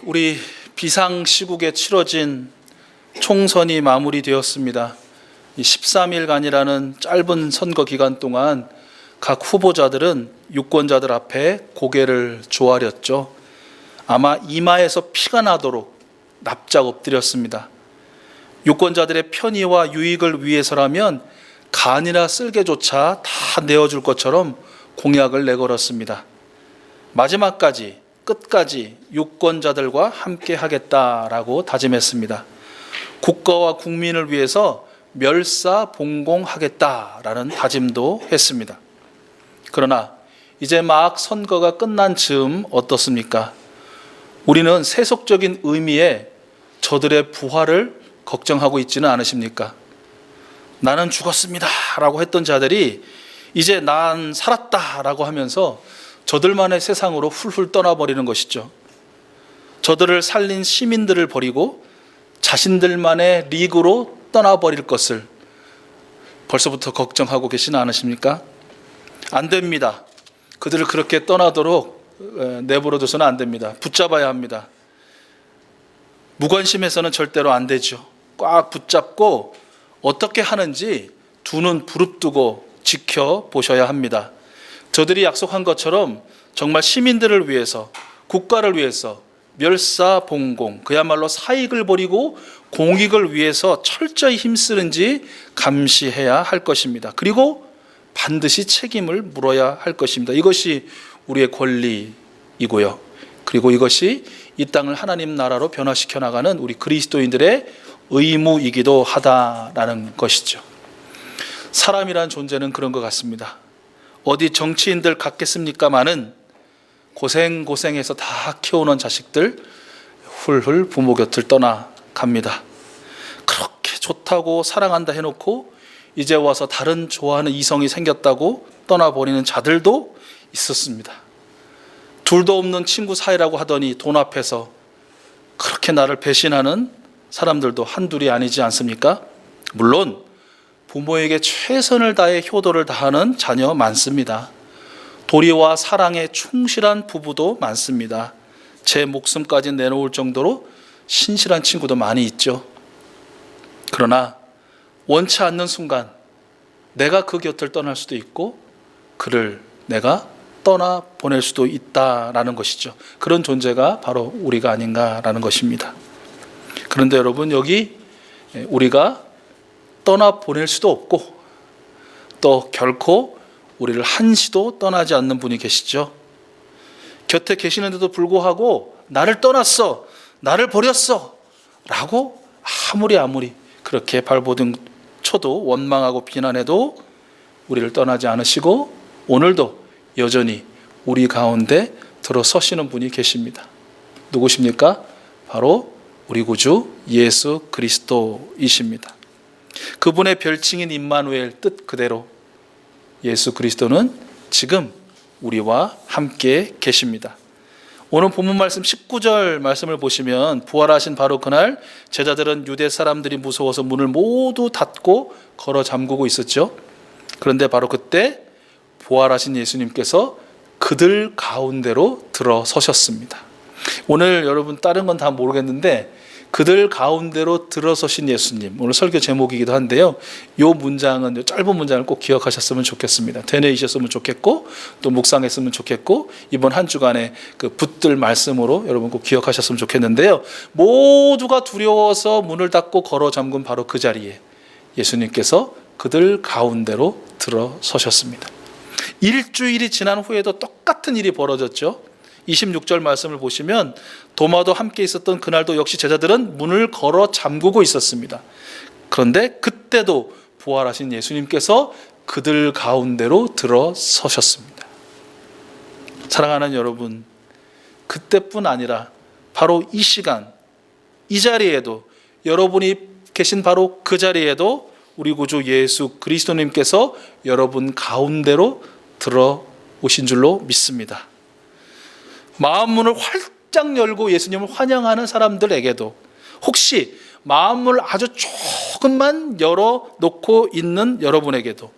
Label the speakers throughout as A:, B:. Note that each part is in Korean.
A: 우리 비상시국에 치러진 총선이 마무리되었습니다. 이 13일간이라는 짧은 선거 기간 동안 각 후보자들은 유권자들 앞에 고개를 조아렸죠. 아마 이마에서 피가 나도록 납작 엎드렸습니다. 유권자들의 편의와 유익을 위해서라면 간이나 쓸개조차 다 내어줄 것처럼 공약을 내걸었습니다. 마지막까지 끝까지 유권자들과 함께 하겠다라고 다짐했습니다. 국가와 국민을 위해서 멸사봉공하겠다라는 다짐도 했습니다. 그러나 이제 막 선거가 끝난 즈음 어떻습니까? 우리는 세속적인 의미의 저들의 부활을 걱정하고 있지는 않으십니까? 나는 죽었습니다 라고 했던 자들이 이제 난 살았다 라고 하면서 저들만의 세상으로 훌훌 떠나버리는 것이죠. 저들을 살린 시민들을 버리고 자신들만의 리그로 떠나버릴 것을 벌써부터 걱정하고 계시는 않으십니까? 안 됩니다. 그들을 그렇게 떠나도록 내버려둬서는 안 됩니다. 붙잡아야 합니다. 무관심해서는 절대로 안 되죠. 꽉 붙잡고 어떻게 하는지 두 눈 부릅뜨고 지켜보셔야 합니다. 저들이 약속한 것처럼 정말 시민들을 위해서, 국가를 위해서 멸사봉공, 그야말로 사익을 버리고 공익을 위해서 철저히 힘쓰는지 감시해야 할 것입니다. 그리고 반드시 책임을 물어야 할 것입니다. 이것이 우리의 권리이고요. 그리고 이것이 이 땅을 하나님 나라로 변화시켜 나가는 우리 그리스도인들의 의무이기도 하다라는 것이죠. 사람이란 존재는 그런 것 같습니다. 어디 정치인들 같겠습니까마는 고생해서 다 키워놓은 자식들 훌훌 부모 곁을 떠나갑니다. 그렇게 좋다고 사랑한다 해놓고 이제 와서 다른 좋아하는 이성이 생겼다고 떠나버리는 자들도 있었습니다. 둘도 없는 친구 사이라고 하더니 돈 앞에서 그렇게 나를 배신하는 사람들도 한둘이 아니지 않습니까? 물론 부모에게 최선을 다해 효도를 다하는 자녀 많습니다. 도리와 사랑에 충실한 부부도 많습니다. 제 목숨까지 내놓을 정도로 신실한 친구도 많이 있죠. 그러나 원치 않는 순간 내가 그 곁을 떠날 수도 있고 그를 내가 떠나보낼 수도 있다라는 것이죠. 그런 존재가 바로 우리가 아닌가라는 것입니다. 그런데 여러분, 여기 우리가 떠나보낼 수도 없고 또 결코 우리를 한시도 떠나지 않는 분이 계시죠. 곁에 계시는데도 불구하고 나를 떠났어, 나를 버렸어 라고 아무리 그렇게 발버둥 쳐도 원망하고 비난해도 우리를 떠나지 않으시고 오늘도 여전히 우리 가운데 들어서시는 분이 계십니다. 누구십니까? 바로 우리 구주 예수 그리스도이십니다. 그분의 별칭인 임마누엘, 뜻 그대로 예수 그리스도는 지금 우리와 함께 계십니다. 오늘 본문 말씀 19절 말씀을 보시면 부활하신 바로 그날 제자들은 유대 사람들이 무서워서 문을 모두 닫고 걸어 잠그고 있었죠. 그런데 바로 그때 부활하신 예수님께서 그들 가운데로 들어서셨습니다. 오늘 여러분 다른 건 다 모르겠는데 그들 가운데로 들어서신 예수님, 오늘 설교 제목이기도 한데요. 이 문장은, 이 짧은 문장을 꼭 기억하셨으면 좋겠습니다. 되뇌이셨으면 좋겠고 또 묵상했으면 좋겠고 이번 한 주간의 그 붙들 말씀으로 여러분 꼭 기억하셨으면 좋겠는데요. 모두가 두려워서 문을 닫고 걸어 잠근 바로 그 자리에 예수님께서 그들 가운데로 들어서셨습니다. 일주일이 지난 후에도 똑같은 일이 벌어졌죠. 26절 말씀을 보시면 도마도 함께 있었던 그날도 역시 제자들은 문을 걸어 잠그고 있었습니다. 그런데 그때도 부활하신 예수님께서 그들 가운데로 들어서셨습니다. 사랑하는 여러분, 그때뿐 아니라 바로 이 시간, 이 자리에도, 여러분이 계신 바로 그 자리에도 우리 구주 예수 그리스도님께서 여러분 가운데로 들어오신 줄로 믿습니다. 마음문을 활짝 열고 예수님을 환영하는 사람들에게도, 혹시 마음문을 아주 조금만 열어놓고 있는 여러분에게도,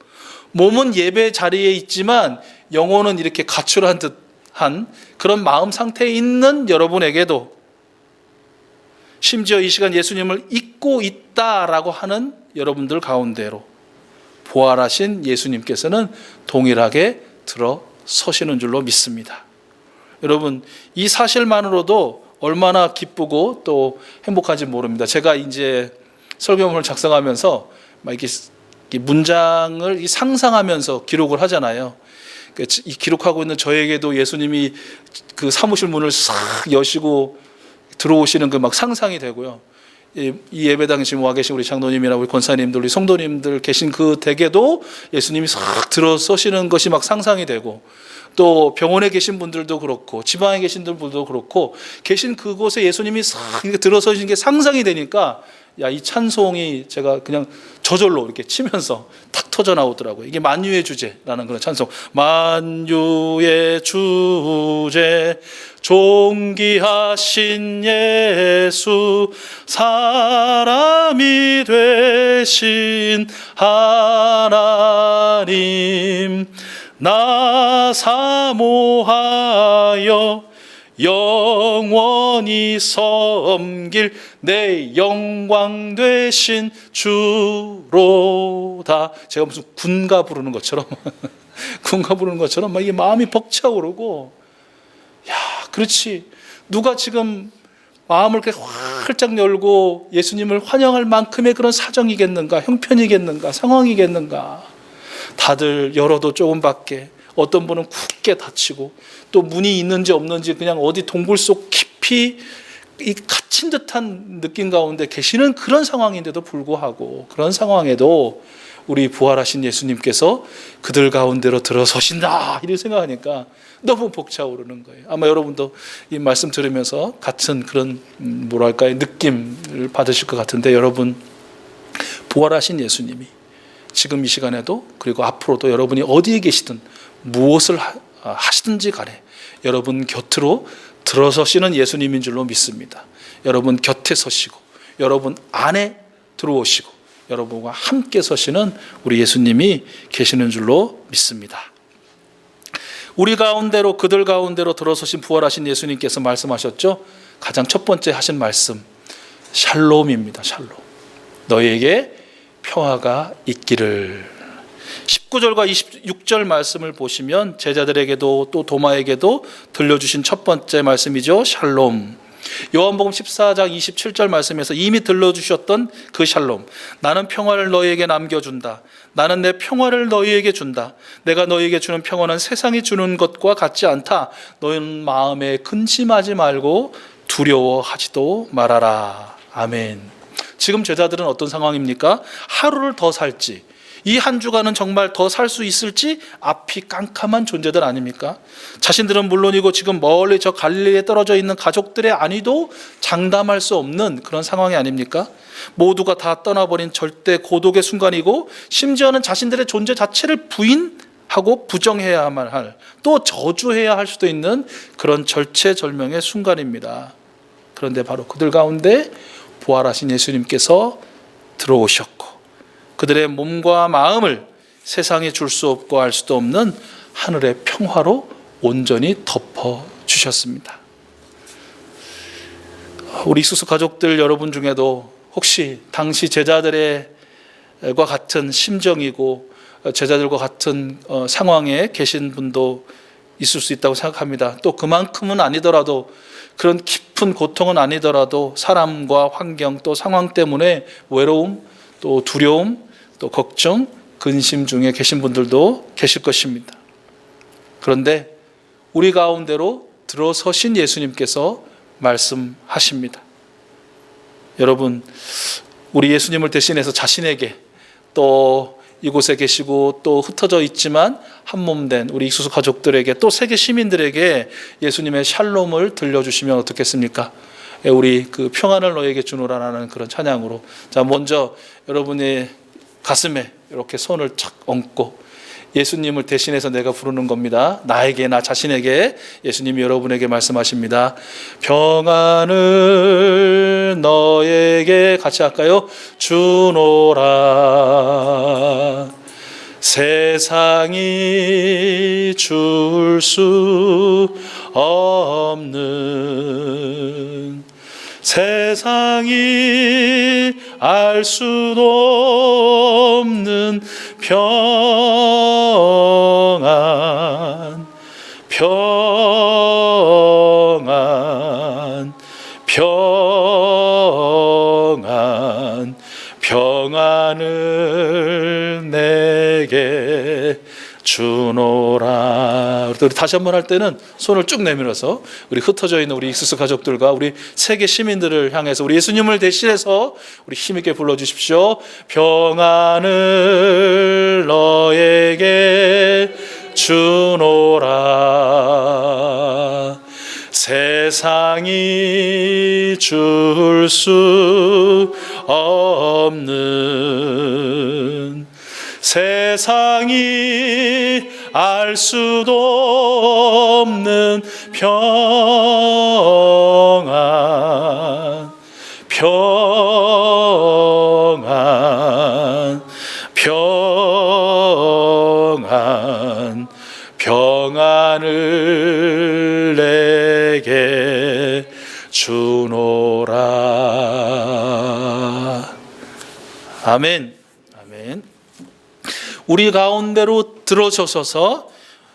A: 몸은 예배 자리에 있지만 영혼은 이렇게 가출한 듯 한 그런 마음 상태에 있는 여러분에게도, 심지어 이 시간 예수님을 잊고 있다라고 하는 여러분들 가운데로 부활하신 예수님께서는 동일하게 들어서시는 줄로 믿습니다. 여러분, 이 사실만으로도 얼마나 기쁘고 또 행복한지 모릅니다. 제가 이제 설교문을 작성하면서 막 이렇게 문장을 상상하면서 기록을 하잖아요. 이 기록하고 있는 저에게도 예수님이 그 사무실 문을 싹 여시고 들어오시는 그 막 상상이 되고요. 이 예배당에 지금 와 계신 우리 장로님이나 우리 권사님들, 우리 성도님들 계신 그 댁에도 예수님이 싹 들어서시는 것이 막 상상이 되고, 또 병원에 계신 분들도 그렇고 지방에 계신 분들도 그렇고 계신 그곳에 예수님이 싹 들어서시는 게 상상이 되니까, 야, 이 찬송이 제가 그냥 저절로 이렇게 치면서 탁 터져 나오더라고요. 이게 만유의 주제라는 그런 찬송. 만유의 주제 존귀하신 예수, 사람이 되신 하나님, 나 사모하여 영원히 섬길 내 영광 되신 주로다. 제가 무슨 군가 부르는 것처럼 군가 부르는 것처럼 막 이게 마음이 벅차오르고, 야, 그렇지, 누가 지금 마음을 그렇게 활짝 열고 예수님을 환영할 만큼의 그런 사정이겠는가, 형편이겠는가, 상황이겠는가. 다들 열어도 조금밖에, 어떤 분은 굳게 닫히고, 또 문이 있는지 없는지 그냥 어디 동굴 속 깊이 이 갇힌 듯한 느낌 가운데 계시는 그런 상황인데도 불구하고, 그런 상황에도 우리 부활하신 예수님께서 그들 가운데로 들어서신다, 이렇게 생각하니까 너무 벅차오르는 거예요. 아마 여러분도 이 말씀 들으면서 같은 그런 뭐랄까요, 느낌을 받으실 것 같은데, 여러분, 부활하신 예수님이 지금 이 시간에도, 그리고 앞으로도 여러분이 어디에 계시든 무엇을 하시든지 간에 여러분 곁으로 들어서시는 예수님인 줄로 믿습니다. 여러분 곁에 서시고, 여러분 안에 들어오시고, 여러분과 함께 서시는 우리 예수님이 계시는 줄로 믿습니다. 우리 가운데로, 그들 가운데로 들어서신 부활하신 예수님께서 말씀하셨죠. 가장 첫 번째 하신 말씀, 샬롬입니다. 샬롬. 너희에게 평화가 있기를. 19절과 26절 말씀을 보시면 제자들에게도 또 도마에게도 들려주신 첫 번째 말씀이죠. 샬롬. 요한복음 14장 27절 말씀에서 이미 들려주셨던 그 샬롬. 나는 평화를 너희에게 남겨준다. 나는 내 평화를 너희에게 준다. 내가 너희에게 주는 평화는 세상이 주는 것과 같지 않다. 너희는 마음에 근심하지 말고 두려워하지도 말아라. 아멘. 지금 제자들은 어떤 상황입니까? 하루를 더 살지, 이 한 주간은 정말 더 살 수 있을지 앞이 깜깜한 존재들 아닙니까? 자신들은 물론이고 지금 멀리 저 갈릴리에 떨어져 있는 가족들의 안위도 장담할 수 없는 그런 상황이 아닙니까? 모두가 다 떠나버린 절대 고독의 순간이고, 심지어는 자신들의 존재 자체를 부인하고 부정해야만 할, 또 저주해야 할 수도 있는 그런 절체절명의 순간입니다. 그런데 바로 그들 가운데 부활하신 예수님께서 들어오셨고, 그들의 몸과 마음을 세상에 줄 수 없고 알 수도 없는 하늘의 평화로 온전히 덮어주셨습니다. 우리 익숙수 가족들 여러분 중에도 혹시 당시 제자들과 같은 심정이고 제자들과 같은 상황에 계신 분도 있을 수 있다고 생각합니다. 또 그만큼은 아니더라도, 그런 깊은 고통은 아니더라도 사람과 환경 또 상황 때문에 외로움, 또 두려움, 또 걱정, 근심 중에 계신 분들도 계실 것입니다. 그런데 우리 가운데로 들어서신 예수님께서 말씀하십니다. 여러분, 우리 예수님을 대신해서 자신에게, 또 이곳에 계시고 또 흩어져 있지만 한 몸 된 우리 익수수 가족들에게, 또 세계 시민들에게 예수님의 샬롬을 들려주시면 어떻겠습니까? 우리 그 평안을 너에게 주노라라는 그런 찬양으로, 자, 먼저 여러분의 가슴에 이렇게 손을 착 얹고 예수님을 대신해서 내가 부르는 겁니다. 나에게, 나 자신에게 예수님이 여러분에게 말씀하십니다. 평안을 너에게, 같이 할까요? 주노라. 세상이 줄 수 없는 세상이 알 수도 없는 평안, 평안, 평안, 평안을 내게 주노라. 우리 다시 한번 할 때는 손을 쭉 내밀어서 우리 흩어져 있는 우리 익스스 가족들과 우리 세계 시민들을 향해서 우리 예수님을 대신해서 우리 힘있게 불러주십시오. 평안을 너에게 주노라. 세상이 줄 수 없는, 세상이 알 수도 없는 평안, 평안, 평안, 평안을 내게 주노라. 아멘. 아멘. 우리 가운데로 들어서셔서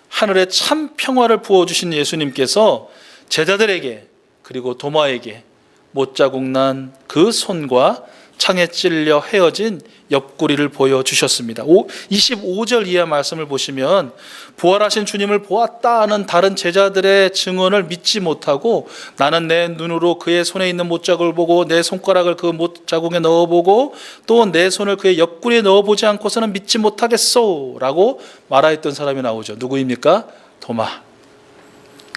A: 하늘의 참 평화를 부어주신 예수님께서 제자들에게 그리고 도마에게 못자국 난 그 손과 창에 찔려 헤어진 옆구리를 보여주셨습니다. 25절 이하 말씀을 보시면 부활하신 주님을 보았다 하는 다른 제자들의 증언을 믿지 못하고 나는 내 눈으로 그의 손에 있는 못자국을 보고 내 손가락을 그 못자국에 넣어보고 또 내 손을 그의 옆구리에 넣어보지 않고서는 믿지 못하겠소 라고 말하였던 사람이 나오죠. 누구입니까? 도마.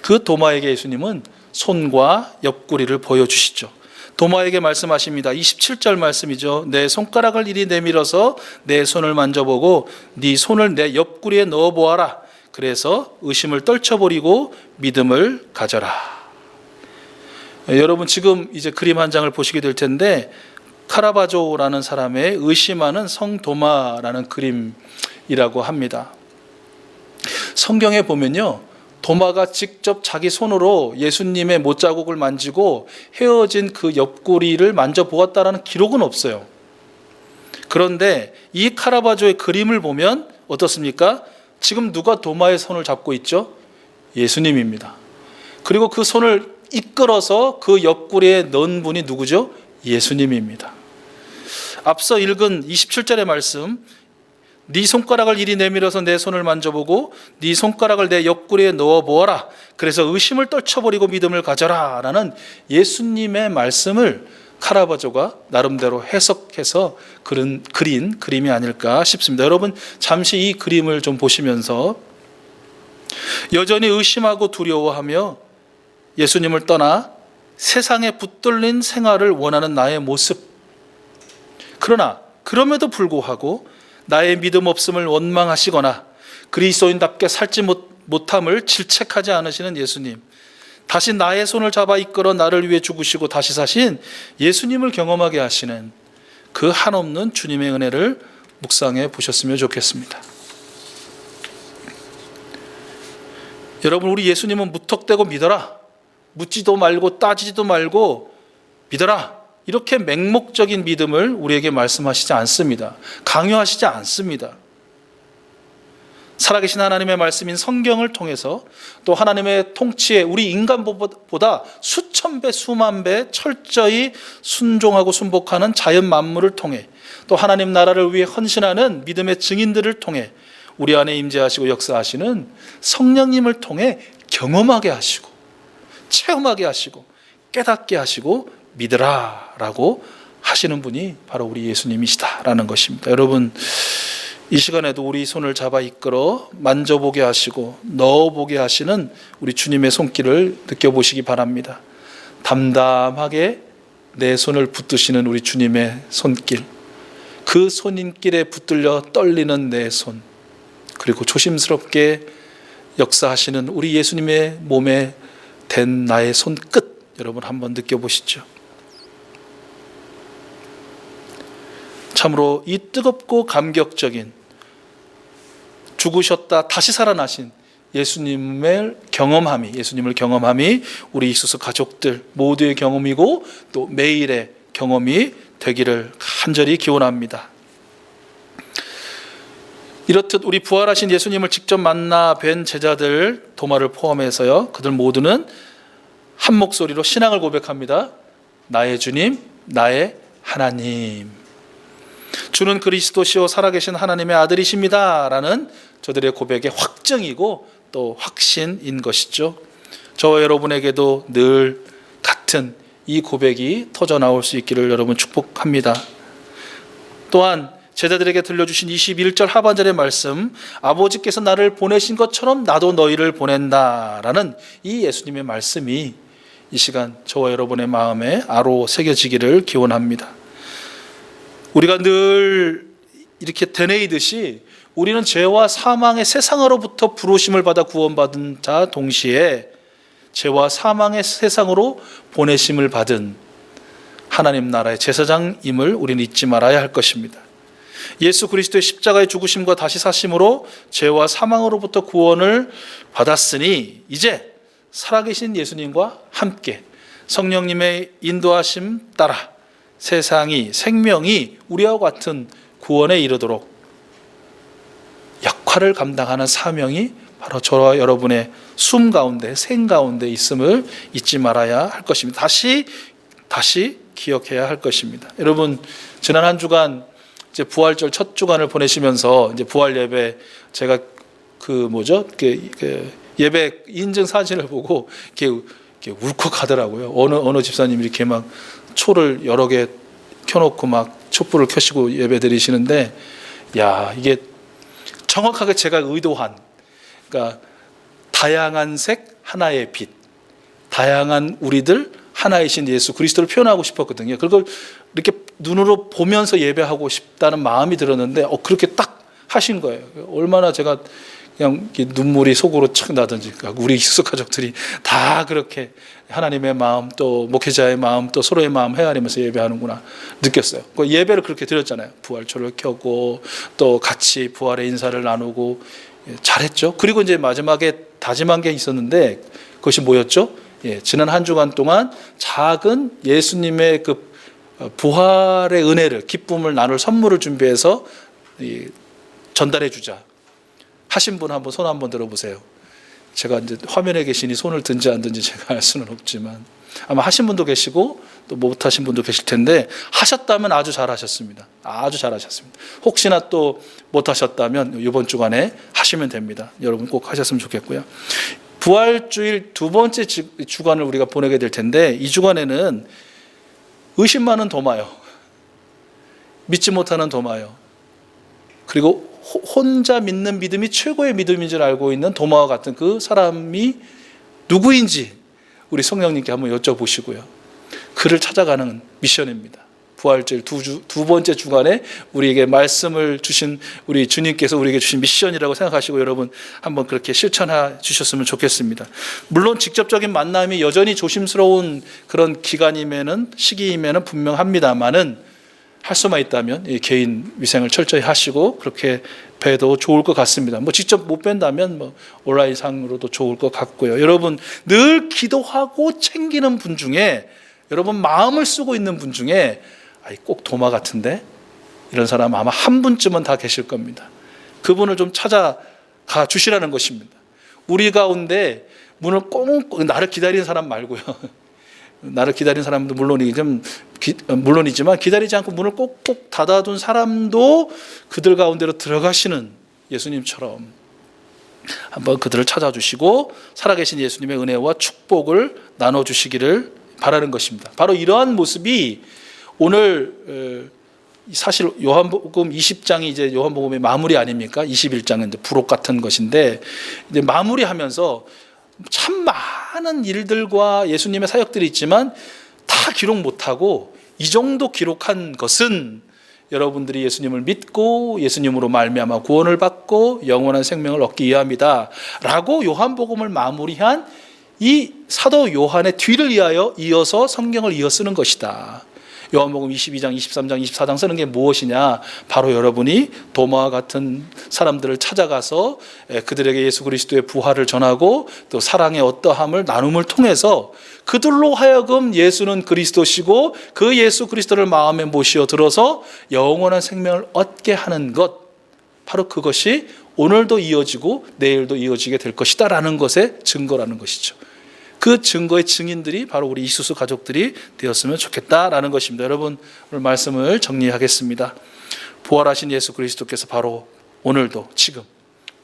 A: 그 도마에게 예수님은 손과 옆구리를 보여주시죠. 도마에게 말씀하십니다. 27절 말씀이죠. 내 손가락을 이리 내밀어서 내 손을 만져보고 네 손을 내 옆구리에 넣어보아라. 그래서 의심을 떨쳐버리고 믿음을 가져라. 여러분 지금 이제 그림 한 장을 보시게 될 텐데 카라바조라는 사람의 의심하는 성도마라는 그림이라고 합니다. 성경에 보면요, 도마가 직접 자기 손으로 예수님의 못자국을 만지고 헤어진 그 옆구리를 만져보았다라는 기록은 없어요. 그런데 이 카라바조의 그림을 보면 어떻습니까? 지금 누가 도마의 손을 잡고 있죠? 예수님입니다. 그리고 그 손을 이끌어서 그 옆구리에 넣은 분이 누구죠? 예수님입니다. 앞서 읽은 27절의 말씀, 네 손가락을 이리 내밀어서 내 손을 만져보고 네 손가락을 내 옆구리에 넣어보아라. 그래서 의심을 떨쳐버리고 믿음을 가져라 라는 예수님의 말씀을 카라바조가 나름대로 해석해서 그린 그림이 아닐까 싶습니다. 여러분 잠시 이 그림을 좀 보시면서 여전히 의심하고 두려워하며 예수님을 떠나 세상에 붙들린 생활을 원하는 나의 모습, 그러나 그럼에도 불구하고 나의 믿음 없음을 원망하시거나 그리스도인답게 살지 못함을 질책하지 않으시는 예수님, 다시 나의 손을 잡아 이끌어 나를 위해 죽으시고 다시 사신 예수님을 경험하게 하시는 그 한없는 주님의 은혜를 묵상해 보셨으면 좋겠습니다. 여러분, 우리 예수님은 무턱대고 믿어라, 묻지도 말고 따지지도 말고 믿어라, 이렇게 맹목적인 믿음을 우리에게 말씀하시지 않습니다. 강요하시지 않습니다. 살아계신 하나님의 말씀인 성경을 통해서 또 하나님의 통치에 우리 인간보다 수천 배 수만 배 철저히 순종하고 순복하는 자연 만물을 통해 또 하나님 나라를 위해 헌신하는 믿음의 증인들을 통해 우리 안에 임재하시고 역사하시는 성령님을 통해 경험하게 하시고 체험하게 하시고 깨닫게 하시고 믿으라 라고 하시는 분이 바로 우리 예수님이시다라는 것입니다. 여러분, 이 시간에도 우리 손을 잡아 이끌어 만져보게 하시고 넣어보게 하시는 우리 주님의 손길을 느껴보시기 바랍니다. 담담하게 내 손을 붙드시는 우리 주님의 손길, 그 손길에 붙들려 떨리는 내 손, 그리고 조심스럽게 역사하시는 우리 예수님의 몸에 댄 나의 손끝, 여러분 한번 느껴보시죠. 참으로 이 뜨겁고 감격적인 죽으셨다 다시 살아나신 예수님을 경험함이 우리 익수스 가족들 모두의 경험이고 또 매일의 경험이 되기를 간절히 기원합니다. 이렇듯 우리 부활하신 예수님을 직접 만나 뵌 제자들 도마를 포함해서요, 그들 모두는 한 목소리로 신앙을 고백합니다. 나의 주님, 나의 하나님. 주는 그리스도시요 살아계신 하나님의 아들이십니다 라는 저들의 고백의 확증이고 또 확신인 것이죠. 저와 여러분에게도 늘 같은 이 고백이 터져나올 수 있기를 여러분 축복합니다. 또한 제자들에게 들려주신 21절 하반절의 말씀, 아버지께서 나를 보내신 것처럼 나도 너희를 보낸다라는 이 예수님의 말씀이 이 시간 저와 여러분의 마음에 아로 새겨지기를 기원합니다. 우리가 늘 이렇게 되뇌이듯이 우리는 죄와 사망의 세상으로부터 부르심을 받아 구원받은 자 동시에 죄와 사망의 세상으로 보내심을 받은 하나님 나라의 제사장임을 우리는 잊지 말아야 할 것입니다. 예수 그리스도의 십자가의 죽으심과 다시 사심으로 죄와 사망으로부터 구원을 받았으니 이제 살아계신 예수님과 함께 성령님의 인도하심 따라 생명이 우리와 같은 구원에 이르도록 역할을 감당하는 사명이 바로 저와 여러분의 숨 가운데 생 가운데 있음을 잊지 말아야 할 것입니다. 다시 기억해야 할 것입니다. 여러분, 지난 한 주간 이제 부활절 첫 주간을 보내시면서 이제 부활 예배 제가 예배 인증 사진을 보고 이렇게 울컥하더라고요. 어느 집사님이 이렇게 막 초를 여러 개 켜놓고 막 촛불을 켜시고 예배 드리시는데, 야, 이게 정확하게 제가 의도한, 그러니까 다양한 색 하나의 빛, 다양한 우리들 하나이신 예수 그리스도를 표현하고 싶었거든요. 그걸 이렇게 눈으로 보면서 예배하고 싶다는 마음이 들었는데 그렇게 딱 하신 거예요. 얼마나 제가 그냥 눈물이 속으로 착 나든지, 우리 익숙 가족들이 다 그렇게 하나님의 마음 또 목회자의 마음 또 서로의 마음 헤아리면서 예배하는구나 느꼈어요. 그 예배를 그렇게 드렸잖아요. 부활초를 켜고 또 같이 부활의 인사를 나누고 잘했죠. 그리고 이제 마지막에 다짐한 게 있었는데 그것이 뭐였죠? 지난 한 주간 동안 작은 예수님의 그 부활의 은혜를, 기쁨을 나눌 선물을 준비해서 전달해 주자 하신 분 한번 손 한번 들어보세요. 제가 이제 화면에 계시니 손을 든지 안 든지 제가 알 수는 없지만 아마 하신 분도 계시고 또 못 하신 분도 계실 텐데, 하셨다면 아주 잘하셨습니다. 아주 잘하셨습니다. 혹시나 또 못 하셨다면 이번 주간에 하시면 됩니다. 여러분 꼭 하셨으면 좋겠고요. 부활주일 두 번째 주간을 우리가 보내게 될 텐데, 이 주간에는 의심 많은 도마요, 믿지 못하는 도마요, 그리고 혼자 믿는 믿음이 최고의 믿음인 줄 알고 있는 도마와 같은 그 사람이 누구인지 우리 성령님께 한번 여쭤보시고요. 그를 찾아가는 미션입니다. 부활절 두 번째 주간에 우리에게 말씀을 주신 우리 주님께서 우리에게 주신 미션이라고 생각하시고 여러분 한번 그렇게 실천해 주셨으면 좋겠습니다. 물론 직접적인 만남이 여전히 조심스러운 그런 시기임에는 분명합니다만은 할 수만 있다면 개인 위생을 철저히 하시고 그렇게 뵈도 좋을 것 같습니다. 직접 못 뵌다면 온라인 상으로도 좋을 것 같고요. 여러분 늘 기도하고 챙기는 분 중에, 여러분 마음을 쓰고 있는 분 중에 꼭 도마 같은데 이런 사람 아마 한 분쯤은 다 계실 겁니다. 그분을 좀 찾아가 주시라는 것입니다. 우리 가운데 문을 꼭 나를 기다리는 사람 말고요. 나를 기다리는 사람도 물론이지만 기다리지 않고 문을 꼭꼭 닫아둔 사람도 그들 가운데로 들어가시는 예수님처럼 한번 그들을 찾아주시고 살아계신 예수님의 은혜와 축복을 나눠주시기를 바라는 것입니다. 바로 이러한 모습이 오늘 사실 요한복음 20장이 이제 요한복음의 마무리 아닙니까? 21장은 이제 부록 같은 것인데 이제 마무리하면서 참 많은 일들과 예수님의 사역들이 있지만 다 기록 못하고 이 정도 기록한 것은 여러분들이 예수님을 믿고 예수님으로 말미암아 구원을 받고 영원한 생명을 얻기 위함이다 라고 요한복음을 마무리한 이 사도 요한의 뒤를 이어서 성경을 이어 쓰는 것이다. 요한복음 22장, 23장, 24장 쓰는 게 무엇이냐? 바로 여러분이 도마와 같은 사람들을 찾아가서 그들에게 예수 그리스도의 부활을 전하고 또 사랑의 어떠함을 나눔을 통해서 그들로 하여금 예수는 그리스도시고 그 예수 그리스도를 마음에 모시어 들어서 영원한 생명을 얻게 하는 것, 바로 그것이 오늘도 이어지고 내일도 이어지게 될 것이다 라는 것의 증거라는 것이죠. 그 증거의 증인들이 바로 우리 이수수 가족들이 되었으면 좋겠다라는 것입니다. 여러분, 오늘 말씀을 정리하겠습니다. 부활하신 예수 그리스도께서 바로 오늘도 지금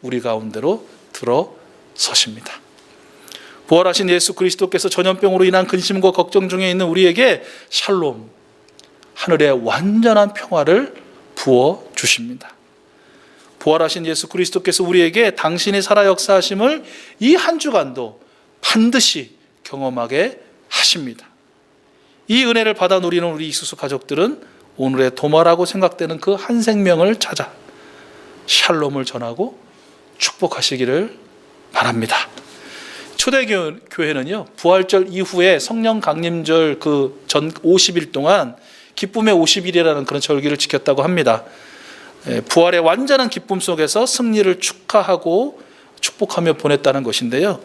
A: 우리 가운데로 들어서십니다. 부활하신 예수 그리스도께서 전염병으로 인한 근심과 걱정 중에 있는 우리에게 샬롬, 하늘의 완전한 평화를 부어주십니다. 부활하신 예수 그리스도께서 우리에게 당신이 살아 역사하심을 이 한 주간도 반드시 경험하게 하십니다. 이 은혜를 받아 누리는 우리 이수수 가족들은 오늘의 도마라고 생각되는 그 한 생명을 찾아 샬롬을 전하고 축복하시기를 바랍니다. 초대교회는요, 부활절 이후에 성령 강림절 그 전 50일 동안 기쁨의 50일이라는 그런 절기를 지켰다고 합니다. 부활의 완전한 기쁨 속에서 승리를 축하하고 축복하며 보냈다는 것인데요,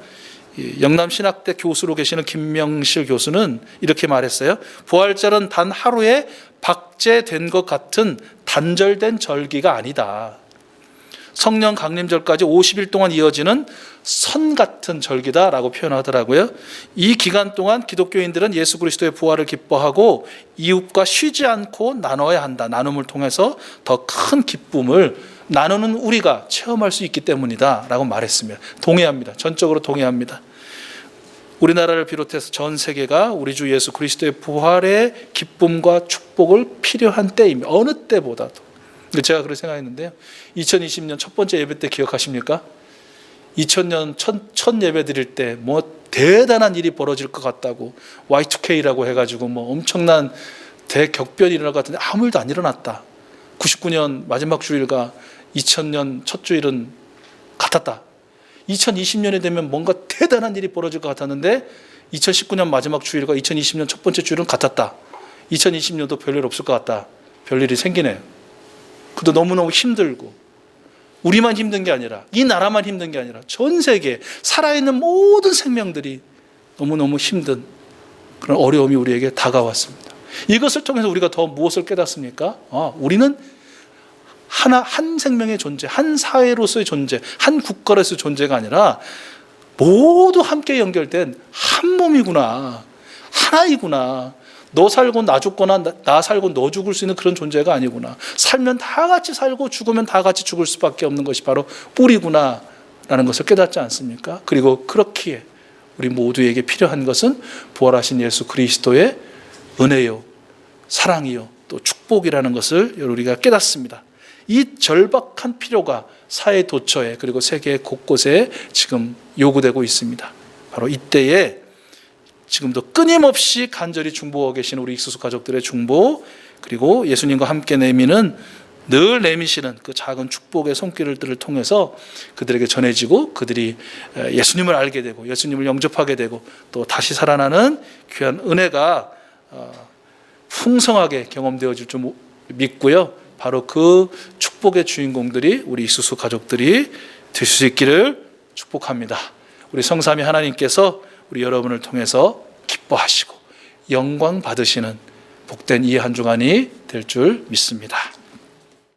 A: 영남신학대 교수로 계시는 김명실 교수는 이렇게 말했어요. 부활절은 단 하루에 박제된 것 같은 단절된 절기가 아니다. 성령 강림절까지 50일 동안 이어지는 선 같은 절기다라고 표현하더라고요. 이 기간 동안 기독교인들은 예수 그리스도의 부활을 기뻐하고 이웃과 쉬지 않고 나눠야 한다. 나눔을 통해서 더 큰 기쁨을 나누는 우리가 체험할 수 있기 때문이다 라고 말했습니다. 동의합니다. 전적으로 동의합니다. 우리나라를 비롯해서 전 세계가 우리 주 예수 그리스도의 부활의 기쁨과 축복을 필요한 때입니다. 어느 때보다도. 제가 그렇게 생각했는데요, 2020년 첫 번째 예배 때 기억하십니까? 2000년 첫 예배 드릴 때 뭐 대단한 일이 벌어질 것 같다고 Y2K라고 해가지고 뭐 엄청난 대격변이 일어날 것 같은데 아무 일도 안 일어났다. 99년 마지막 주일과 2000년 첫 주일은 같았다. 2020년이 되면 뭔가 대단한 일이 벌어질 것 같았는데 2019년 마지막 주일과 2020년 첫 번째 주일은 같았다. 2020년도 별일 없을 것 같다. 별일이 생기네요. 그것도 너무너무 힘들고, 우리만 힘든 게 아니라, 이 나라만 힘든 게 아니라 전 세계 살아있는 모든 생명들이 너무너무 힘든 그런 어려움이 우리에게 다가왔습니다. 이것을 통해서 우리가 더 무엇을 깨닫습니까? 우리는 한 생명의 존재, 한 사회로서의 존재, 한 국가로서의 존재가 아니라 모두 함께 연결된 한 몸이구나, 하나이구나. 너 살고 나 죽거나 나 살고 너 죽을 수 있는 그런 존재가 아니구나. 살면 다 같이 살고 죽으면 다 같이 죽을 수밖에 없는 것이 바로 우리구나 라는 것을 깨닫지 않습니까? 그리고 그렇기에 우리 모두에게 필요한 것은 부활하신 예수 그리스도의 은혜요, 사랑이요, 또 축복이라는 것을 우리가 깨닫습니다. 이 절박한 필요가 사회 도처에 그리고 세계 곳곳에 지금 요구되고 있습니다. 바로 이때에 지금도 끊임없이 간절히 중보하고 계신 우리 이수수 가족들의 중보, 그리고 예수님과 함께 늘 내미시는 그 작은 축복의 손길들을 통해서 그들에게 전해지고 그들이 예수님을 알게 되고 예수님을 영접하게 되고 또 다시 살아나는 귀한 은혜가 풍성하게 경험되어질 줄 믿고요. 바로 그 축복의 주인공들이 우리 이수수 가족들이 될 수 있기를 축복합니다. 우리 성삼위 하나님께서 우리 여러분을 통해서 기뻐하시고 영광 받으시는 복된 이 한 주간이 될 줄 믿습니다.